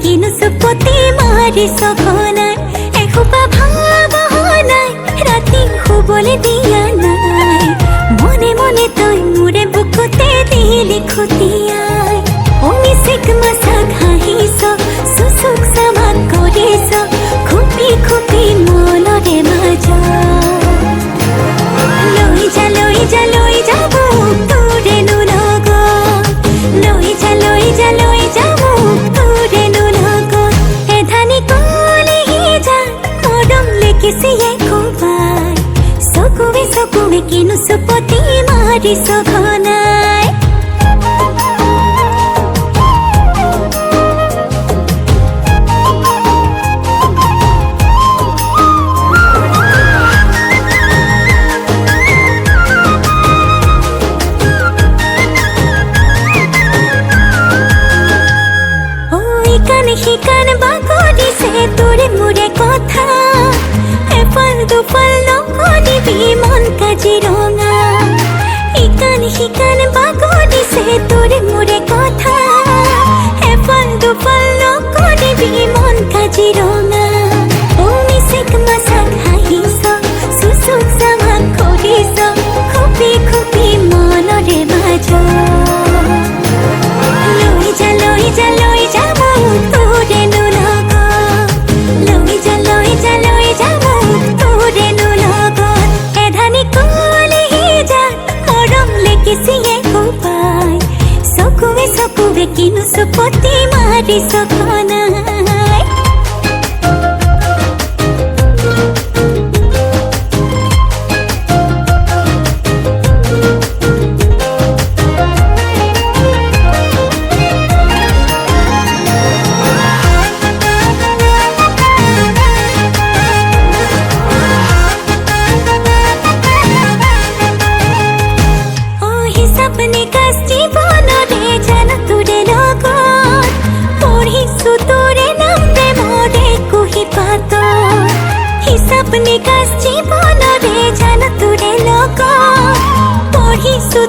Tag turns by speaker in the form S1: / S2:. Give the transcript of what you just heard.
S1: কিনো চুপতি মাৰি সঘনাই এসোপা ভাৱনাই ৰাতি শুবলৈ দিয়া নাই মনে মনে তই মোৰে বুকুতে দিলি খুটিয়াই অমিচিক মাছাক হাঁহিছ চুচুক চামাক কৰিছ খুপি খুপি মনৰে মাজত লৈ যা লৈ যা লৈ যাব তোৰেনো লগত লৈ যা লৈ যা লৈ যাব তোৰেনো লগত এধানি কলিহি যা মৰম লেকিছিয়ে কোবাই চকুৱে চকুৱে কিনো চুপতি মাৰি সঘনাই শিকান বাগৰিছে তোৰে মোৰে কথা এফাল দুফাল নকৰিবি মন কাজিৰঙা শিকান বাগৰিছে তোৰে মোৰে কথা এফাল দুফাল নকৰিবি মন কাজিৰঙা অমিচিক মাছাক হাঁহিছ চুচুক চামাক কৰিছ খুপি খুপি মনৰে মাজত লৈ যা লৈ যা লৈ যাব তোৰেনো লগত লৈ যা লৈ যা লৈ যাব তোৰেনো লগত এধানি কলিহি যা মৰম লেকিছিয়ে কোবাই চকুৱে চকুৱে কিনো চুপতি মাৰি সঘনাই सपने कास जीवनरे जान तोरे লগত পঢ়িছো তোৰে নাম প্ৰেমৰে কুহি পাত সপনে কাস জীবনৰে জান তোৰে লগত পঢ়িছো